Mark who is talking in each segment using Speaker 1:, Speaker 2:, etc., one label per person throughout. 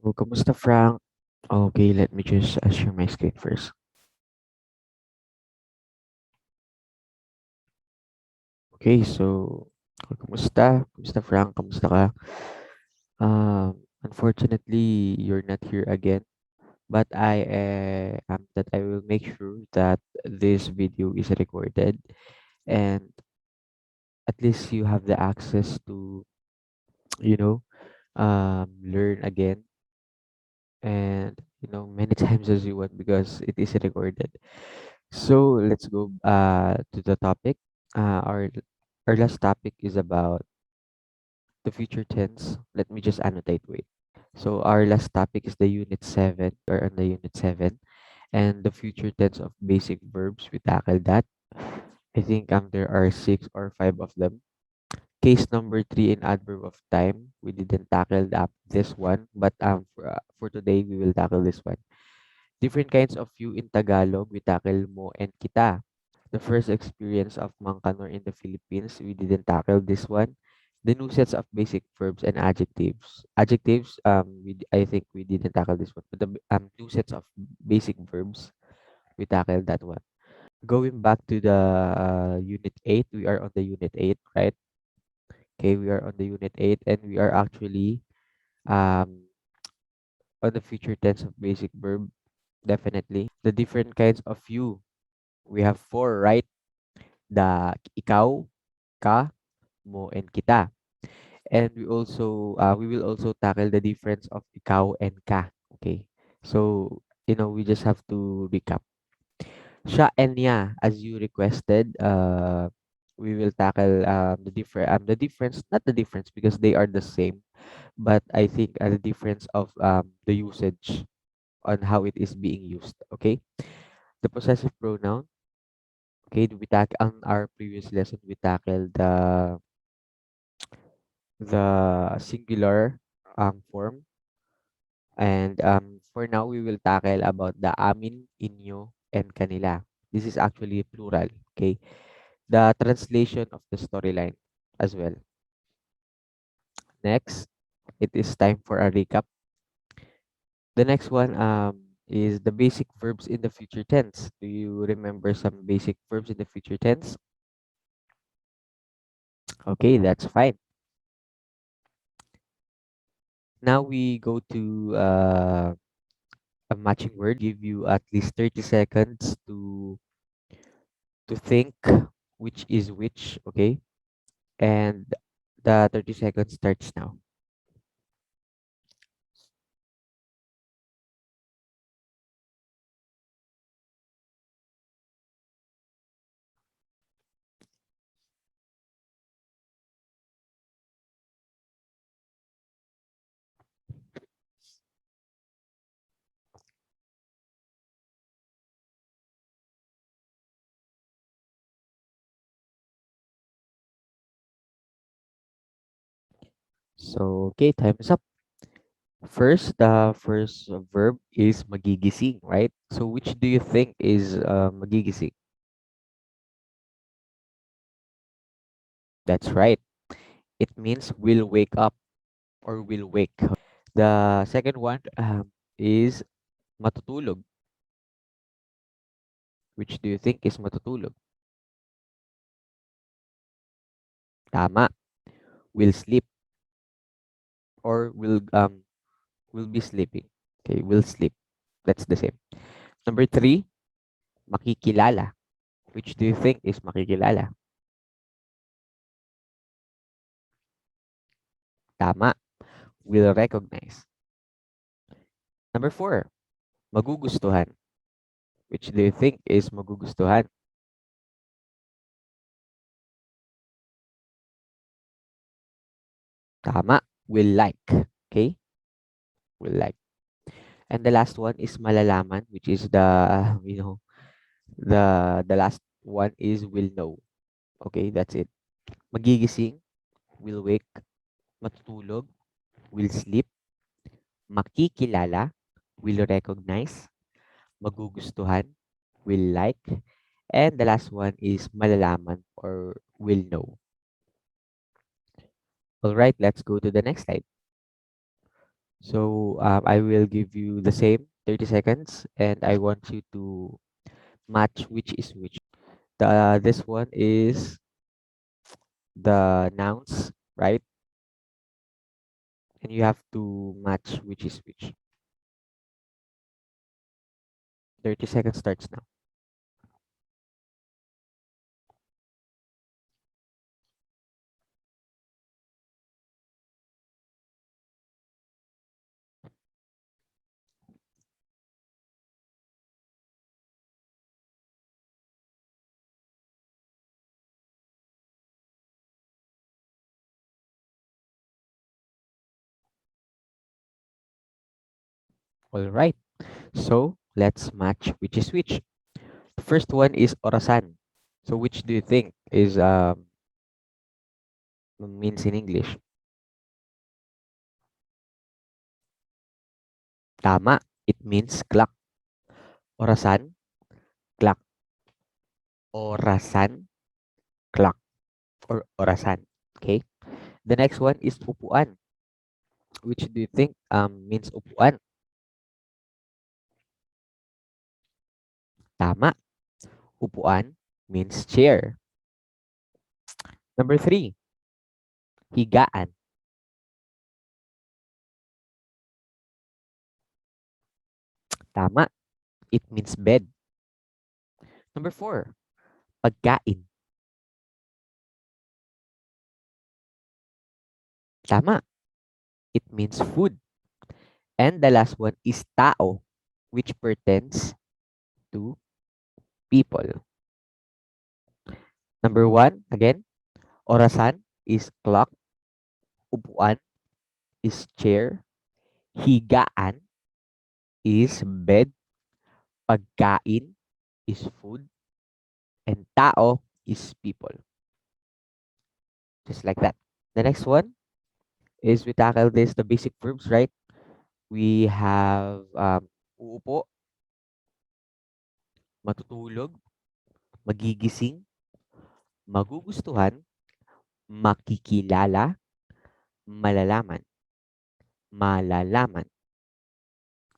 Speaker 1: Oh, kamusta Frank? Okay, let me just share my screen first. Okay, so kamusta? Kamusta Frank? Kamusta ka? Unfortunately, you're not here again, but I will make sure that this video is recorded and at least you have the access to you know learn again and many times as you want because it is recorded. So let's go to the topic. Our last topic is about the future tense. Let me just annotate. Wait. So our last topic is the unit 7. We are on the unit 7 and the future tense of basic verbs. We tackled that. I think there are 6 or 5 of them. Case number 3 in adverb of time. We didn't tackle this one, but for today we will tackle this one. Different kinds of you in Tagalog. We tackle mo and kita. The first experience of Mang Kanor in the Philippines. We didn't tackle this one. The new sets of basic verbs and adjectives. Adjectives, I think we didn't tackle this one. But the new sets of basic verbs, we tackled that one. Going back to the unit 8, we are on the unit 8, right? Okay, we are on the unit 8 and we are actually um, on the future tense of basic verb, definitely. The different kinds of you. We have 4, right? The ikaw, ka, mo, and kita. And we will also tackle the difference of ikaw and ka. Okay. So, we just have to recap. Siya and niya, as you requested, we will tackle the difference, not the difference because they are the same, but I think the difference of the usage on how it is being used. Okay. The possessive pronoun. Okay. We tackle on our previous lesson. We tackled the singular form. And for now, we will tackle about the amin, inyo, and kanila. This is actually plural. Okay. The translation of the storyline as well. Next, it is time for a recap. The next one is the basic verbs in the future tense. Do you remember some basic verbs in the future tense? Okay, that's fine. Now we go to a matching word. Give you at least 30 seconds to think which is which. Okay, and the 30 seconds starts now. So, okay, time is up. First, the first verb is magigising, right? So, which do you think is magigising? That's right. It means will wake up or will wake. The second one is matutulog. Which do you think is matutulog? Tama. Will sleep or will be sleeping. Okay, will sleep. That's the same. Number three, makikilala. Which do you think is makikilala? Tama. Will recognize. Number four, magugustuhan. Which do you think is magugustuhan? Tama. Will like. Okay? Will like. And the last one is malalaman, which is the last one is will know. Okay, that's it. Magigising, will wake, matutulog, will sleep, makikilala, will recognize, magugustuhan, will like, and the last one is malalaman or will know. All right, let's go to the next slide. So I will give you the same 30 seconds and I want you to match which is which. This one is the nouns, right? And you have to match which is which. 30 seconds starts now. All right. So let's match which is which. The first one is orasan. So which do you think is means in English? Tama. It means clock. Orasan, clock. Orasan, clock. Or orasan. Okay. The next one is upuan. Which do you think means upuan? Tama. Upuan means chair. Number three, higaan. Tama. It means bed. Number four, pagkain. Tama. It means food. And the last one is tao, which pertains to people. Number one, again, orasan is clock. Upuan is chair. Higaan is bed. Pagkain is food. And tao is people. Just like that. The next one is we tackle this, the basic verbs, right? We have uupo, matutulog, magigising, magugustuhan, makikilala, malalaman, malalaman.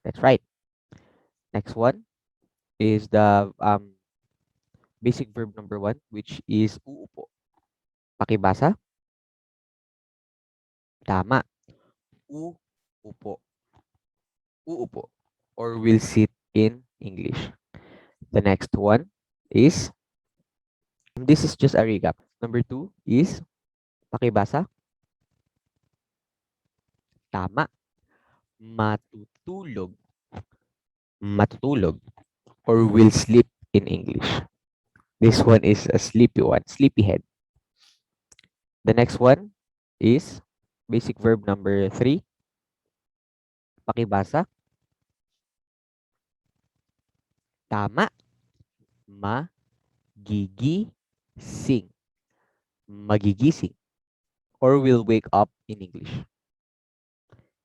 Speaker 1: That's right. Next one is the basic verb number one, which is uupo. Pakibasa, tama. Uupo, uupo, or will sit in English. The next one is, this is just a recap. Number two is pakibasa, tama. Matutulog, matutulog, or will sleep in English. This one is a sleepy one, sleepyhead. The next one is basic verb number three, pakibasa, tama. Magigising, magigising, or will wake up in English.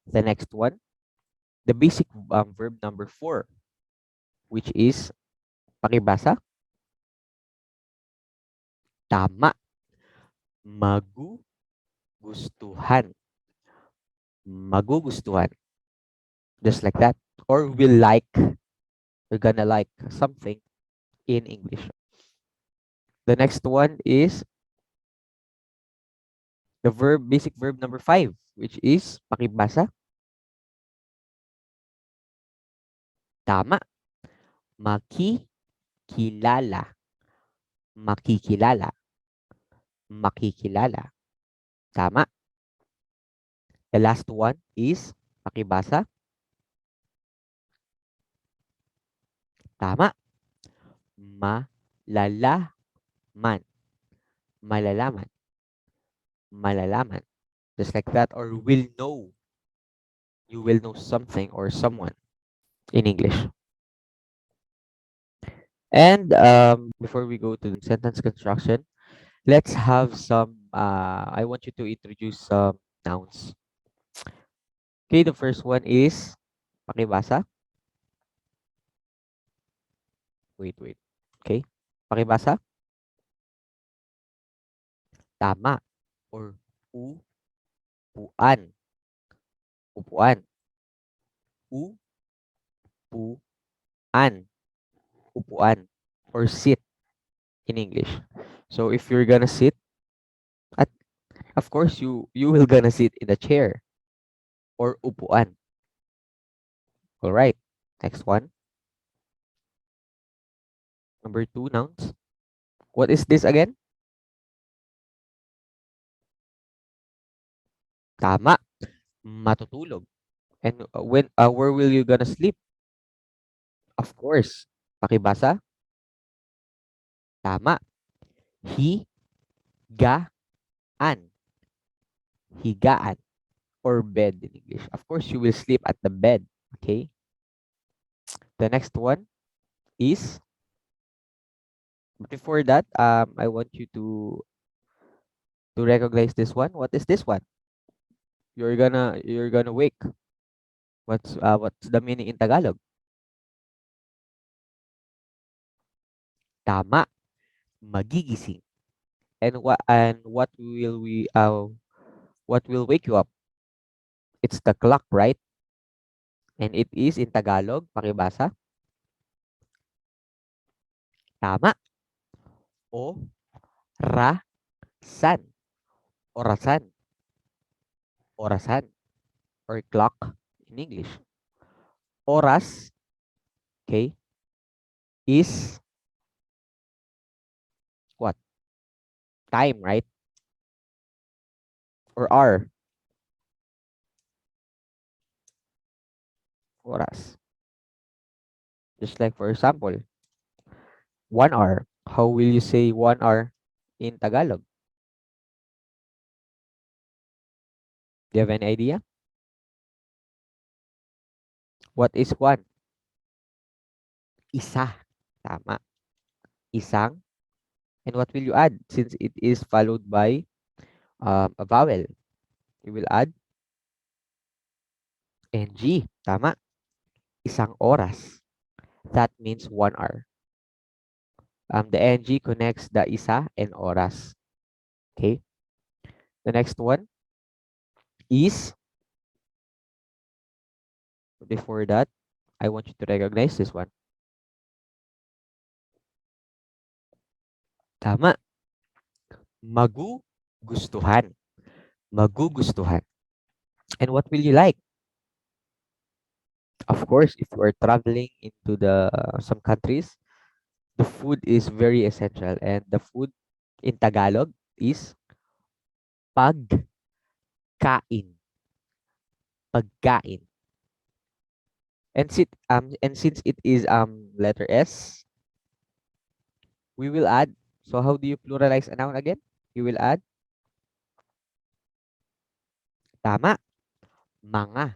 Speaker 1: The next one, the basic verb number four, which is pakibasa, tama. Magugustuhan, magugustuhan, just like that, or will like, we're gonna like something in English. The next one is the verb, basic verb number five, which is pakibasa, tama. Makikilala, makikilala, makikilala, tama. The last one is pakibasa, tama. Malalaman, malalaman, malalaman, just like that, or will know, you will know something or someone in English. And before we go to the sentence construction, let's have some, I want you to introduce some nouns. Okay, the first one is, pakibasa. Wait. Okay, pakibasa. Tama or upuan. Upuan. Upuan. Upuan. Or sit in English. So if you're gonna sit, at, of course, you will gonna sit in a chair or upuan. All right. Next one. Number two, nouns. What is this again? Tama. Matutulog. And where will you gonna sleep? Of course. Pakibasa. Tama. Higaan. Higaan or bed in English. Of course, you will sleep at the bed. Okay. The next one is, before that, I want you to recognize this one. What is this one? You're gonna wake. What's the meaning in Tagalog? Tama. Magigising. And what will wake you up? It's the clock, right? And it is in Tagalog. Pakibasa. Tama. Orasan. Orasan. Orasan. Or clock in English. Oras, okay, is what? Time, right? Or hour. Oras. Just like, for example, 1 hour. How will you say 1 hour in Tagalog? Do you have any idea? What is one? Isa. Tama. Isang. And what will you add? Since it is followed by a vowel, you will add ng. Tama. Isang oras. That means 1 hour. The ng connects the isa and oras. Okay. The next one is, before that, I want you to recognize this one. Tama. Magugustuhan. Magugustuhan. And what will you like? Of course, if you are traveling into the some countries, the food is very essential, and the food in Tagalog is pagkain. Pagkain. And since it is letter S, we will add. So how do you pluralize a noun again? You will add tama, mga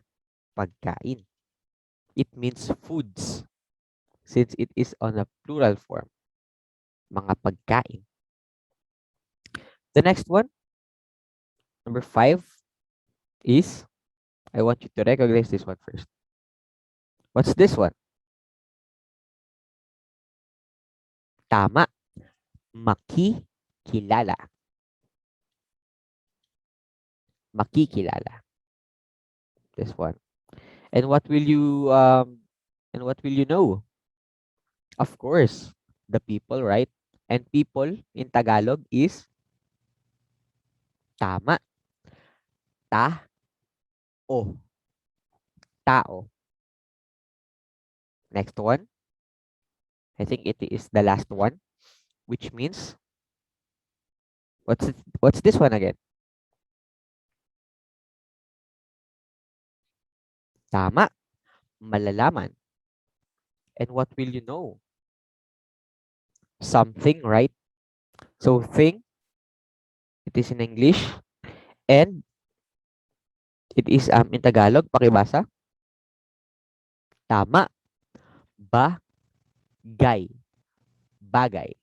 Speaker 1: pagkain. It means foods since it is on a plural form. Mga pagkain. The next one, number 5, is, I want you to recognize this one first. What's this one? Tama. Makikilala. Makikilala. This one. And what will you know? Of course, the people, right? And people in Tagalog is tama. Ta o. Tao. Next one. I think it is the last one, which means, what's this one again? Tama. Malalaman. And what will you know? Something, right? So thing, it is in English, and it is in Tagalog. Pakibasa. Tama. Bagay. Bagay.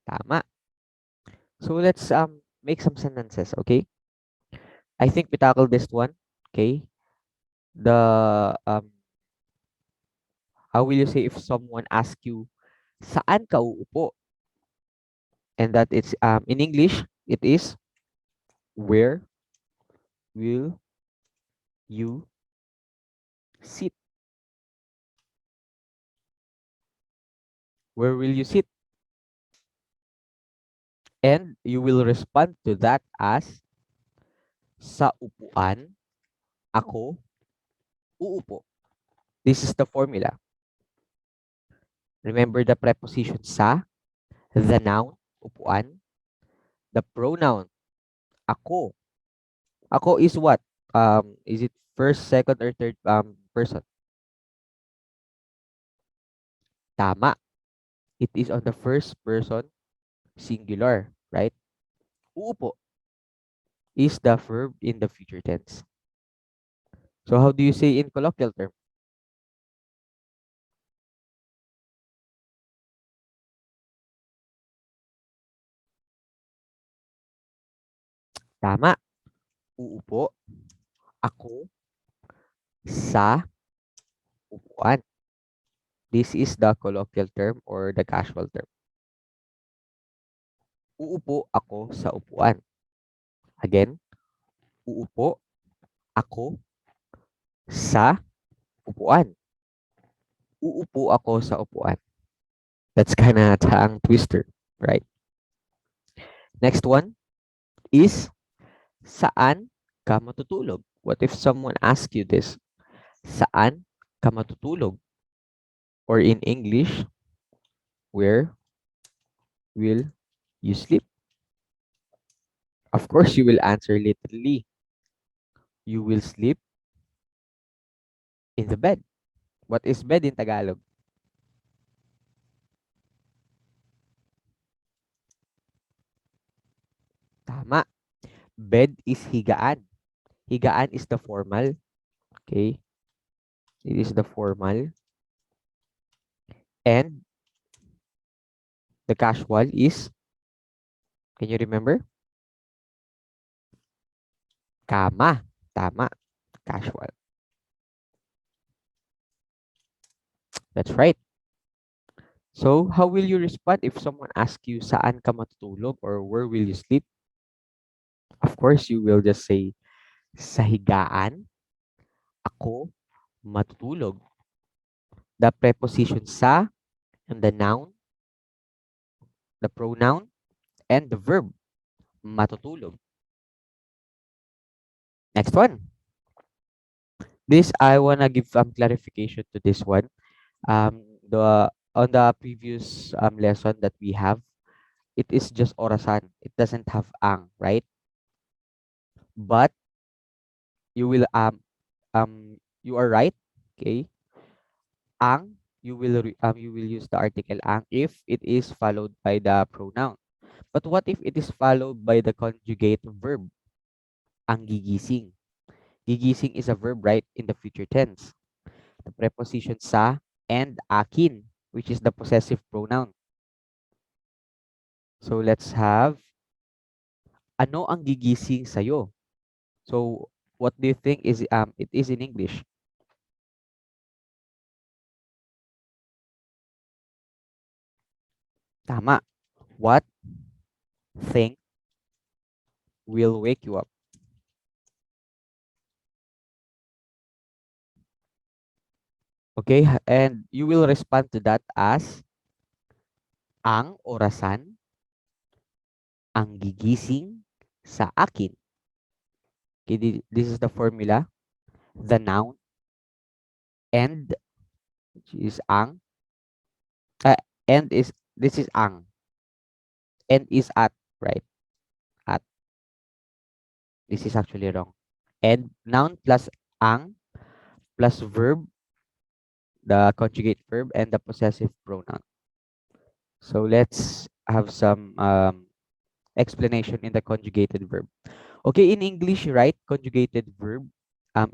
Speaker 1: Tama. So let's make some sentences, okay? I think we tackled this one, okay? The How will you say if someone asks you, saan ka uupo? And that it's in English, it is, where will you sit? Where will you sit? And you will respond to that as sa upuan ako uupo. This is the formula. Remember the preposition sa, the noun, upuan, the pronoun, ako. Ako is what? Is it first, second, or third person? Tama. It is on the first person singular, right? Uupo is the verb in the future tense. So how do you say in colloquial term? Tama. Uupo ako sa upuan. This is the colloquial term or the casual term. Uupo ako sa upuan. Again, uupo ako sa upuan. Uupo ako sa upuan. That's kind of tongue twister, right? Next one is saan ka matutulog? What if someone asks you this? Saan ka matutulog? Or in English, where will you sleep? Of course, you will answer literally. You will sleep in the bed. What is bed in Tagalog? Tama. Bed is higaan. Higaan is the formal. Okay. It is the formal. And the casual is, can you remember? Kama. Tama. Casual. That's right. So, how will you respond if someone asks you saan ka matutulog or where will you sleep? Of course, you will just say sa higaan ako matutulog. The preposition sa and the noun, the pronoun, and the verb matutulog. Next one. This I wanna give clarification to this one. The on the previous lesson that we have, it is just orasan. It doesn't have ang, right? But you will you are right. Okay, ang you will use the article ang if it is followed by the pronoun. But what if it is followed by the conjugate verb? Ang gigising. Gigising is a verb, right, in the future tense. The preposition sa and akin, which is the possessive pronoun. So let's have ano ang gigising sa'yo? So what do you think is it is in English? Tama. What thing will wake you up? Okay, and you will respond to that as ang orasan ang gigising sa akin. Okay, this is the formula. The noun and, which is ang, uh, and is, this is ang, and is at, right? At, this is actually wrong. And noun plus ang plus verb, the conjugate verb, and the possessive pronoun. So let's have some explanation in the conjugated verb. Okay, in English, right, conjugated verb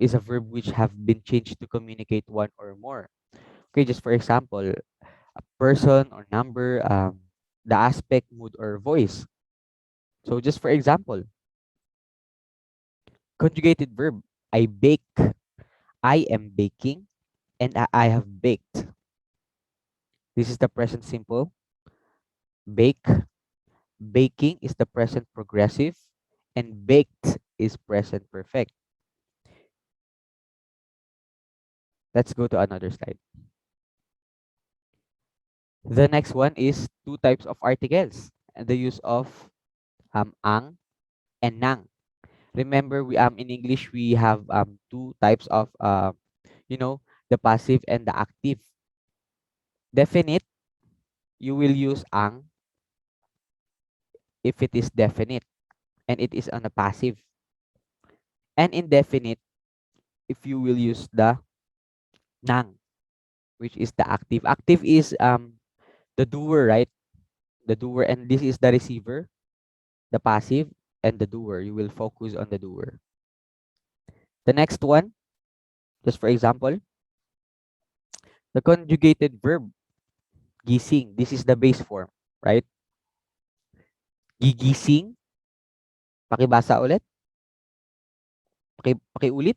Speaker 1: is a verb which have been changed to communicate one or more. Okay, just for example, a person or number, the aspect, mood, or voice. So just for example, conjugated verb, I bake, I am baking, and I have baked. This is the present simple. Bake, baking is the present progressive, and baked is present perfect. Let's go to another slide. The next one is two types of articles and the use of ang and nang. Remember, we in English we have two types of you know, the passive and the active. Definite, you will use ang if it is definite and it is on a passive. And indefinite if you will use the nang, which is the active. Active is the doer, right? The doer, and this is the receiver, the passive, and the doer. You will focus on the doer. The next one, just for example, the conjugated verb, gising. This is the base form, right? Gigising, pakibasa ulit, pakiulit.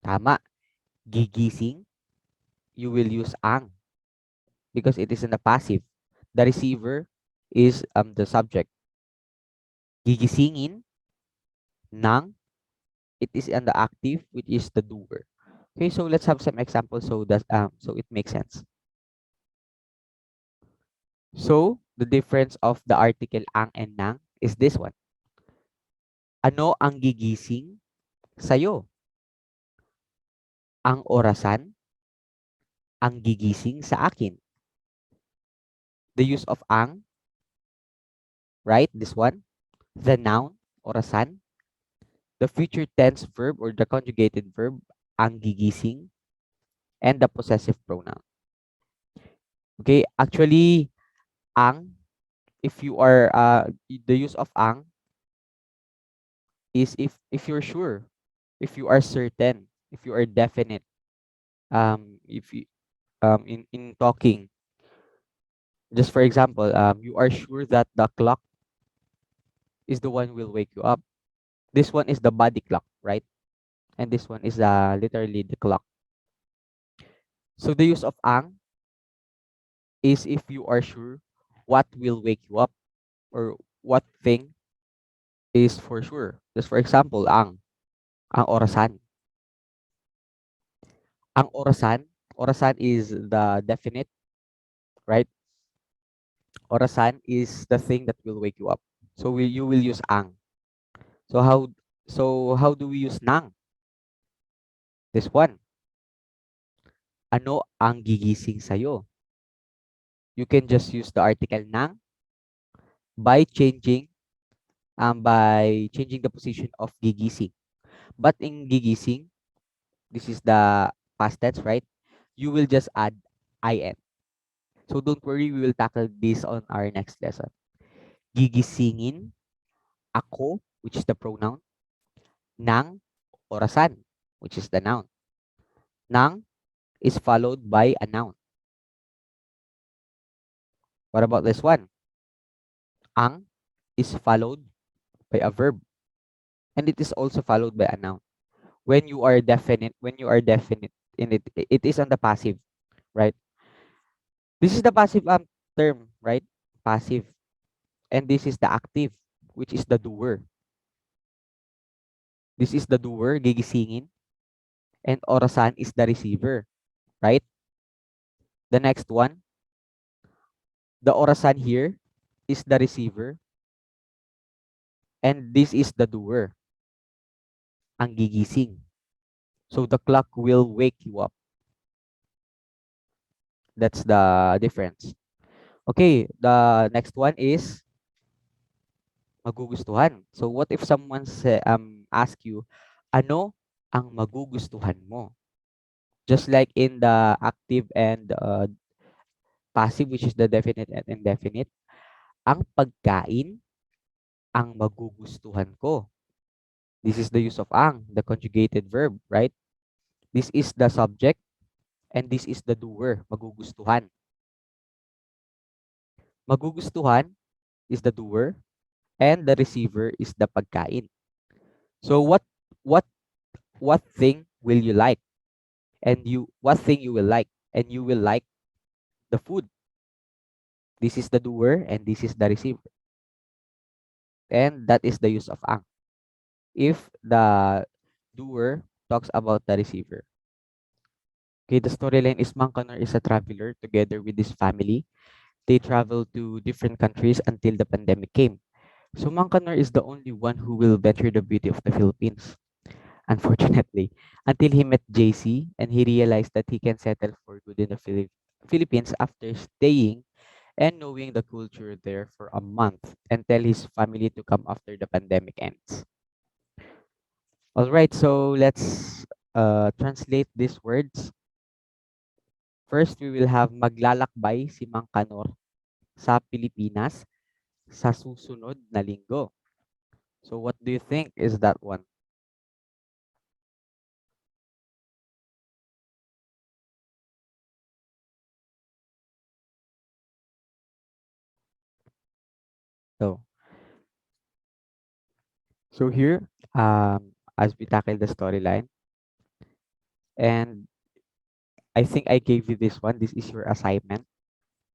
Speaker 1: Tama. Gigising, you will use ang because it is in the passive. The receiver is the subject. Gigisingin, nang, it is in the active, which is the doer. Okay, so let's have some examples so that so it makes sense. So the difference of the article ang and nang is this one. Ano ang gigising sa'yo? Ang orasan ang gigising sa akin. The use of ang, right? This one. The noun, orasan. The future tense verb or the conjugated verb, ang gigising. And the possessive pronoun. Okay, actually, ang, if you are, the use of ang is if you're sure, if you are certain, if you are definite, if you, in talking, just for example, you are sure that the clock is the one will wake you up. This one is the body clock, right? And this one is literally the clock. So the use of ang is if you are sure what will wake you up or what thing is for sure. Just for example, ang orasan. Ang orasan is the definite, right? Orasan is the thing that will wake you up. So you will use ang. So how do we use nang? This one. Ano ang gigising sa'yo? You can just use the article nang by changing the position of gigising. But in gigising, this is the past tense, right? You will just add in. So don't worry, we will tackle this on our next lesson. Gigisingin ako, which is the pronoun, ng orasan, which is the noun. Ng is followed by a noun. What about this one? Ang is followed by a verb. And it is also followed by a noun. When you are definite in it, it is on the passive, right? This is the passive term, right? Passive. And this is the active, which is the doer. This is the doer, gigisingin. And orasan is the receiver, right? The next one, the orasan here is the receiver. And this is the doer, ang gigising. So the clock will wake you up. That's the difference. Okay, the next one is magugustuhan. So what if someone ask you, ano ang magugustuhan mo? Just like in the active and passive, which is the definite and indefinite, ang pagkain ang magugustuhan ko. This is the use of ang, the conjugated verb, right? This is the subject and this is the doer, magugustuhan. Magugustuhan is the doer and the receiver is the pagkain. So what what thing will you like? And what thing you will like? And you will like the food. This is the doer and this is the receiver. And that is the use of ang. If the doer talks about the receiver. Okay, the storyline is Mang Kanor is a traveler together with his family. They traveled to different countries until the pandemic came. So Mang Kanor is the only one who will venture the beauty of the Philippines, unfortunately, until he met JC and he realized that he can settle for good in the Philippines after staying and knowing the culture there for a month and tell his family to come after the pandemic ends. All right, so let's translate these words. First, we will have maglalakbay si Mang Kanor sa Pilipinas sa susunod na linggo. So what do you think is that one? So, so here, as we tackle the storyline, and I think I gave you this one. This is your assignment.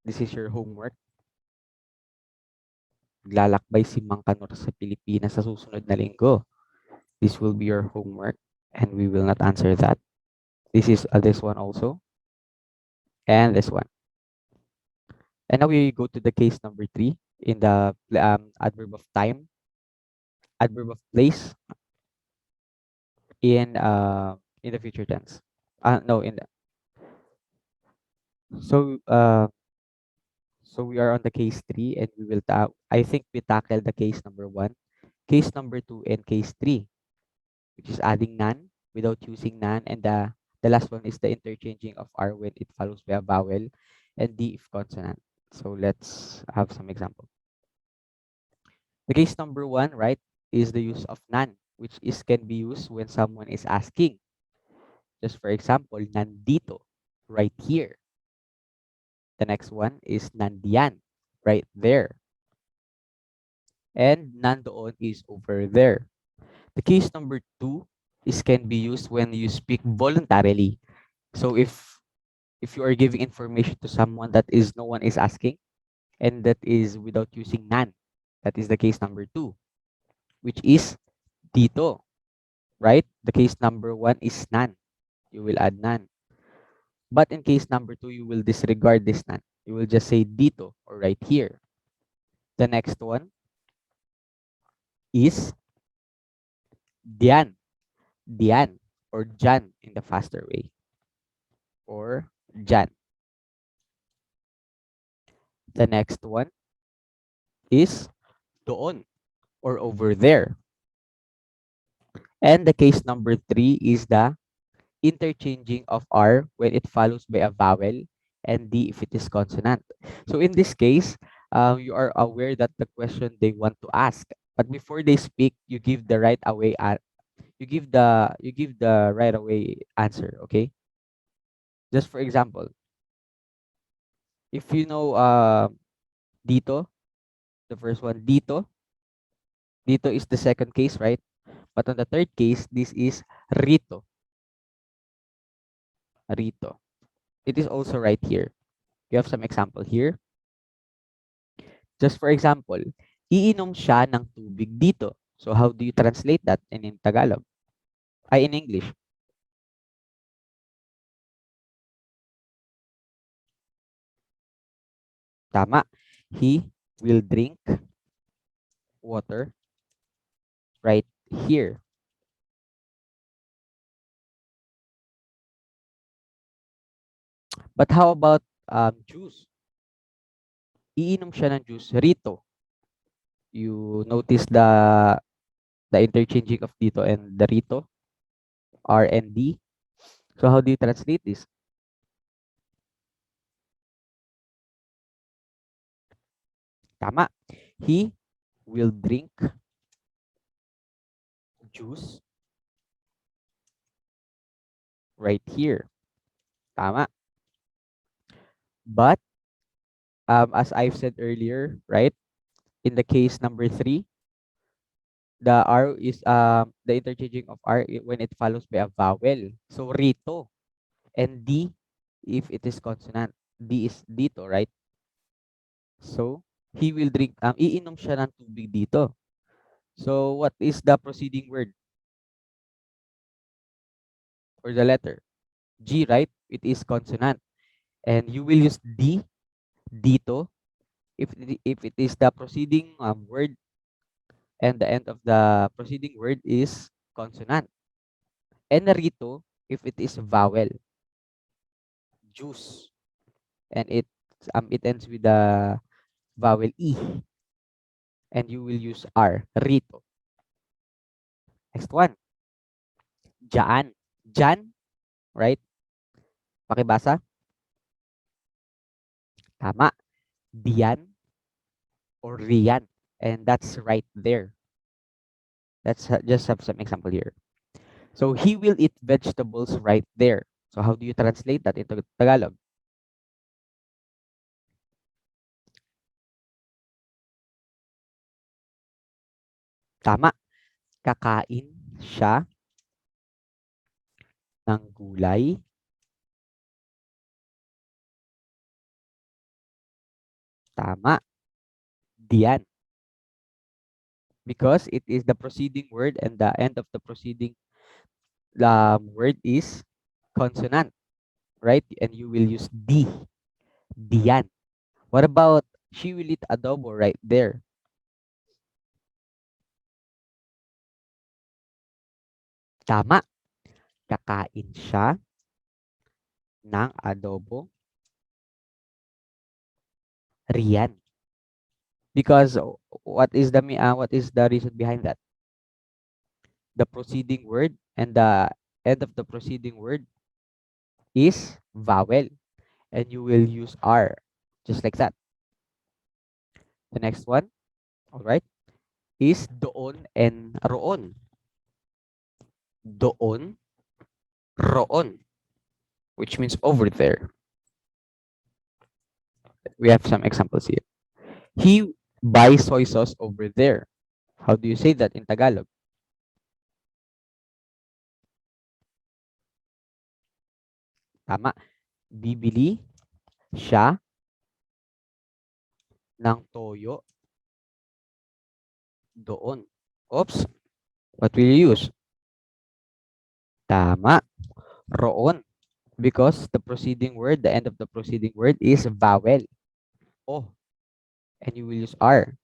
Speaker 1: This is your homework. Maglalakbay si Mang Kanor sa Pilipinas sa susunod na linggo. This will be your homework, and we will not answer that. This is this one also, and this one. And now we go to the case number 3 in the adverb of time, adverb of place in the future tense. No, in the, so so we are on the case 3, and we will I think we tackle the case number 1, case number 2, and case 3, which is adding none without using none, and the last one is the interchanging of R when it follows by a vowel and D if consonant. So let's have some example. The case number 1, right, is the use of none, which is can be used when someone is asking. Just for example, nandito, right here. The next one is nandiyan, right there. And nandoon is over there. The case number 2 is can be used when you speak voluntarily. So if you are giving information to someone that is no one is asking, and that is without using none, that is the case number 2, which is dito, right? The case number 1 is none. You will add none. But in case number 2, you will disregard this none. You will just say dito or right here. The next one is diyan, diyan, or jan in the faster way, or jan. The next one is doon, or over there. And the case number 3 is the interchanging of R when it follows by a vowel and D if it is consonant. So in this case, you are aware that the question they want to ask, but before they speak, you give the right away. You give the right away answer. Okay. Just for example, if you know dito, the first one dito, dito is the second case, right? But on the third case, this is rito, rito. It is also right here. You have some example here. Just for example, iinom siya ng tubig dito. So how do you translate that in Tagalog? Ay, in English. Tama. He will drink water right here. But how about juice? Iinom siya ng juice rito. You notice the interchanging of dito and the rito, R and D. So how do you translate this? Tama. He will drink juice right here. Tama. But as I've said earlier, right? In the case number 3, the R is the interchanging of R when it follows by a vowel. So rito, and D if it is consonant. D is dito, right? So he will drink iinom siya ng tubig dito. So what is the preceding word or the letter? G, right? It is consonant. And you will use D, dito, if it is the proceeding word and the end of the proceeding word is consonant. And narito, if it is vowel, juice, and it ends with the vowel E, and you will use R, rito. Next one, jaan. Jan, right? Pakibasa. Tama. Diyan or riyan. And that's right there. Let's just have some example here. So he will eat vegetables right there. So how do you translate that into Tagalog? Tama. Kakain siya ng gulay. Tama. Diyan. Because it is the proceeding word and the end of the proceeding word is consonant, right? And you will use D. Diyan. What about she will eat adobo right there? Tama. Kakain siya ng adobo riyan. Because what is the reason behind that? The proceeding word and the end of the proceeding word is vowel, and you will use R just like that. The next one, all right, is doon and roon. Doon, roon, which means over there. We have some examples here. He buys soy sauce over there. How do you say that in Tagalog? Tama. Bibili siya ng toyo doon. Oops. What will you use? Tama. Roon. Because the preceding word, the end of the preceding word is vowel. Oh, and you will use R.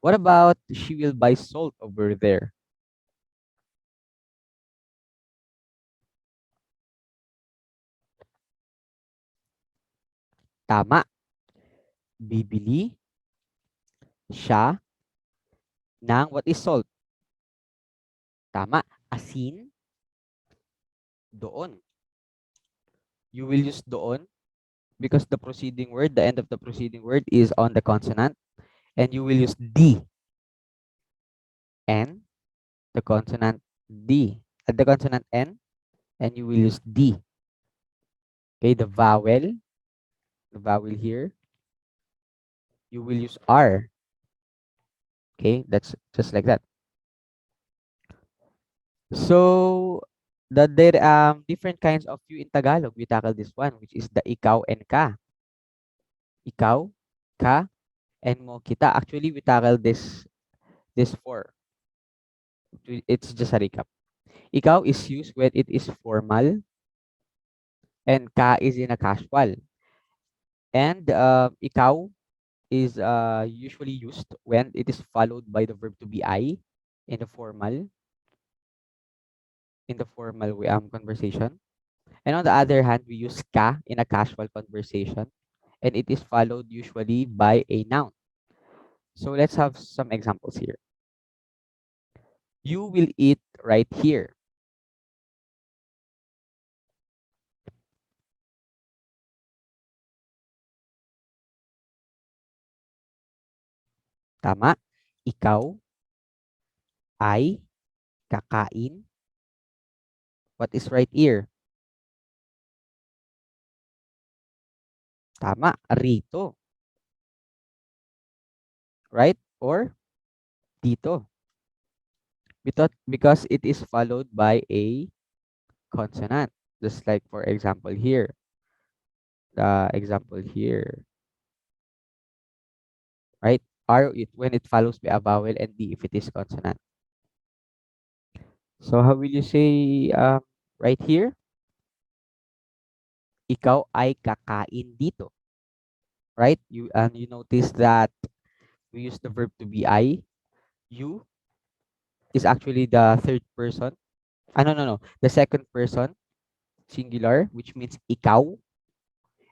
Speaker 1: What about she will buy salt over there? Tama. Bibili siya ng what is salt? Tama. Asin doon. You will use doon because the preceding word, the end of the preceding word is on the consonant, and you will use D and the consonant D at the consonant N, and you will use D. Okay, the vowel here, you will use R. Okay, that's just like that. So the there different kinds of you in Tagalog. We tackle this one, which is the ikaw and ka. Ikaw, ka, and mo, kita. Actually, we tackle this four. It's just a recap. Ikaw is used when it is formal, and ka is in a casual. And ikaw is usually used when it is followed by the verb to be I in the formal way, conversation. And on the other hand, we use ka in a casual conversation, and it is followed usually by a noun. So let's have some examples here. You will eat right here. Tama. Ikaw ay kakain. What is right here? Tama. Rito. Right? Or dito. Because it is followed by a consonant. Just like for example here. The example here. Right? R when it follows by a vowel, and D if it is consonant. So how will you say right here? ikaw ay kakain dito, right? You notice that we use the verb to be I. You is actually the third person. No. The second person, singular, which means ikaw,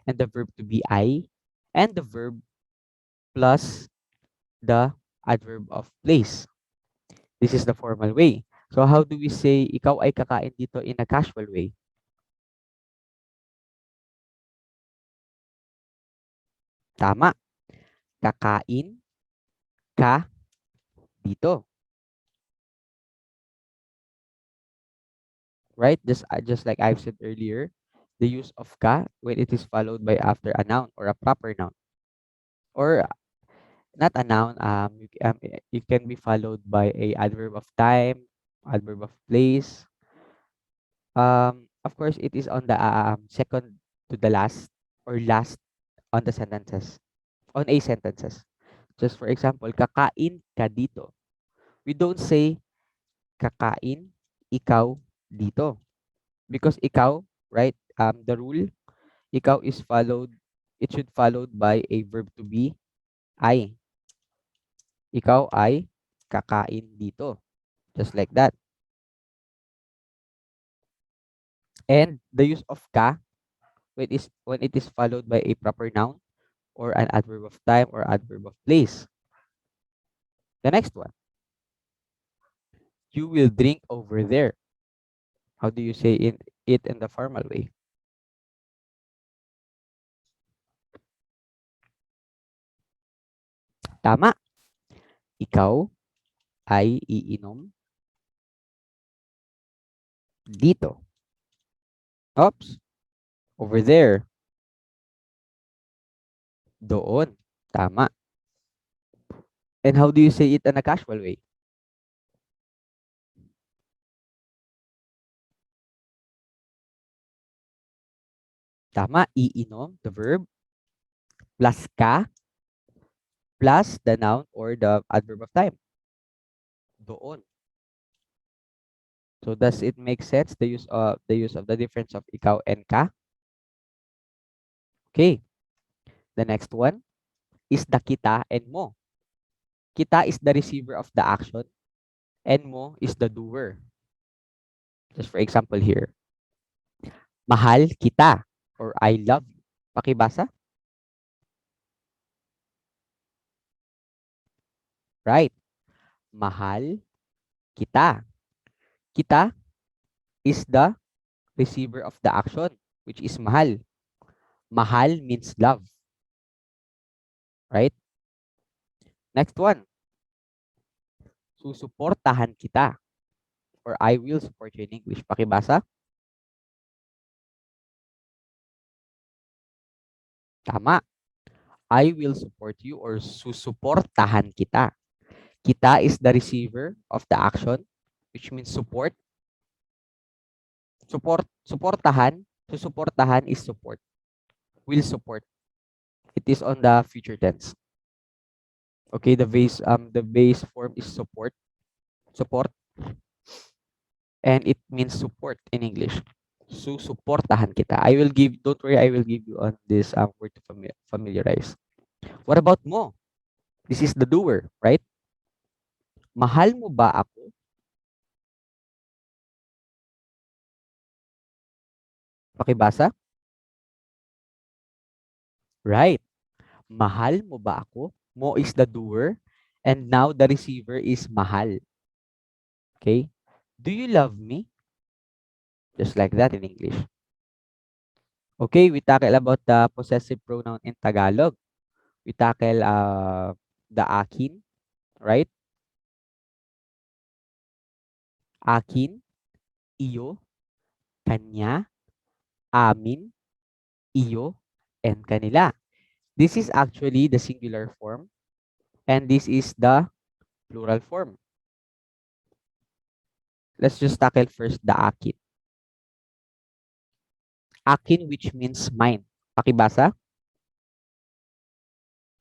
Speaker 1: and the verb to be I, and the verb plus the adverb of place. This is the formal way. So how do we say ikaw ay kakain dito in a casual way? Tama. Kakain ka dito. Right? Just like I've said earlier, the use of ka when it is followed by after a noun or a proper noun. Or not a noun, it can be followed by a adverb of time, adverb of place. Of course, it is on the second to the last or last on the sentences, on a sentences. Just for example, kakain ka dito. We don't say kakain ikaw dito because ikaw, right? The rule, ikaw is followed. It should followed by a verb to be I. Ikaw ay kakain dito. Just like that. And the use of ka when it is followed by a proper noun or an adverb of time or adverb of place. The next one, you will drink over there. How do you say it in the formal way? Tama. Ikaw ay iinom dito. Oops. Over there. Doon. Tama. And how do you say it in a casual way? Tama. Iinom, the verb, plus ka, plus the noun or the adverb of time. Doon. So does it make sense the use of the difference of ikaw and ka? Okay. The next one is the kita and mo. Kita is the receiver of the action and mo is the doer. Just for example here. Mahal kita or I love you. Pakibasa? Right. Mahal kita. Kita is the receiver of the action, which is mahal. Mahal means love. Right? Next one. Susuportahan kita or I will support you in English. Pakibasa? Tama. I will support you or susuportahan kita. Kita is the receiver of the action, which means support. Suportahan. Susuportahan is support. Will support. It is on the future tense. Okay, the base form is support, and it means support in English. So suportahan kita. Don't worry, I will give you on this word to familiarize. What about mo? This is the doer, right? Mahal mo ba ako? Pakibasa? Right. Mahal mo ba ako? Mo is the doer, and now the receiver is mahal. Okay? Do you love me? Just like that in English. Okay, we tackle about the possessive pronoun in Tagalog. We tackle the akin, right? Akin, iyo, kanya, amin, iyo, and kanila. This is actually the singular form, and this is the plural form. Let's just tackle first the akin. Akin, which means mine. Pakibasa?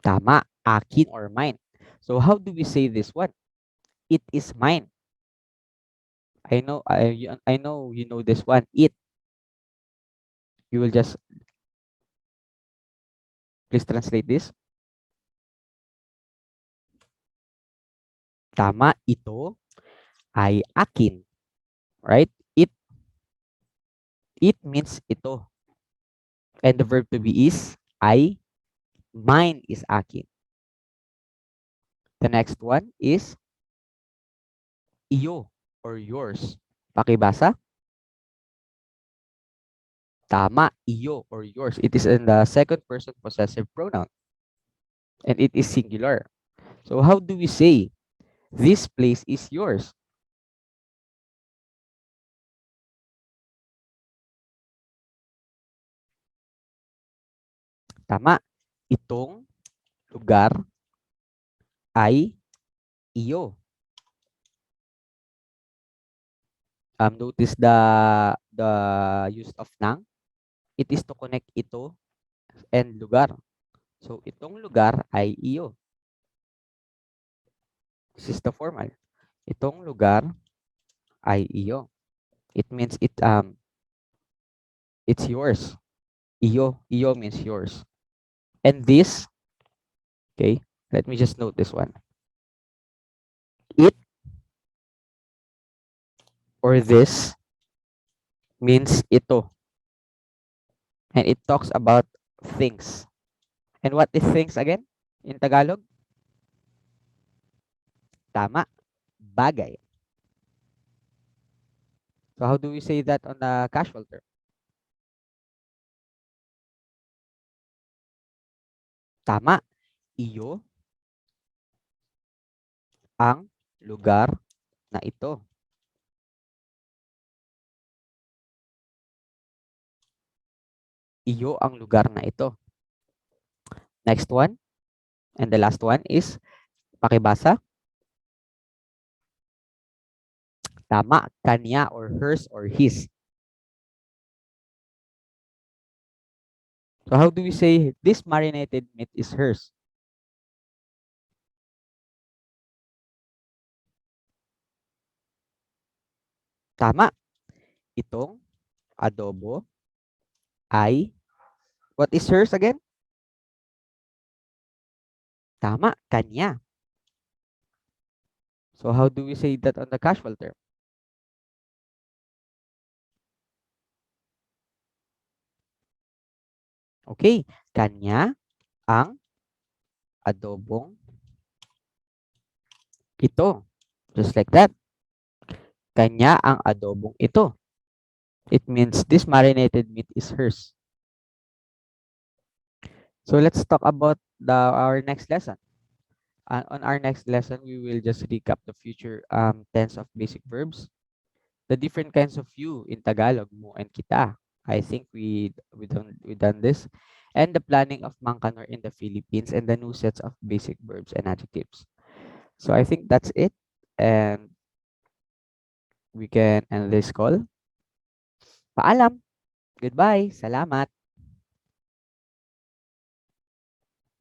Speaker 1: Tama. Akin or mine. So how do we say this one? It is mine. I know you know this one. It. You will just Please translate this. Tama, ito ay akin. Right? It means ito. And the verb to be is ay. Mine is akin. The next one is iyo or yours. Pakibasa. Tama, iyo or yours. It is in the second person possessive pronoun. And it is singular. So how do we say this place is yours? Tama. Itong lugar ay iyo. Notice the use of nang. It is to connect ito and lugar. So itong lugar ay iyo. This is the formal. Itong lugar ay iyo. It means it's yours. Iyo means yours. And this, okay, let me just note this one. It or this means ito. And it talks about things. And what is things again in Tagalog? Tama, bagay. So how do we say that on the casual term? Tama, iyo ang lugar na ito. Iyo ang lugar na ito. Next one, and the last one is pakibasa. Tama, kanya or hers or his. So how do we say this marinated meat is hers? Tama, itong adobo ay, what is hers again? Tama, kanya. So how do we say that on the casual term? Okay, kanya ang adobong ito. Just like that. Kanya ang adobong ito. It means this marinated meat is hers. So let's talk about our next lesson. On our next lesson, we will just recap the future tense of basic verbs, the different kinds of you in Tagalog, mo and kita. I think we done this, and the planning of Mang Kanor in the Philippines and the new sets of basic verbs and adjectives. So I think that's it, and we can end this call. Paalam. Goodbye. Salamat.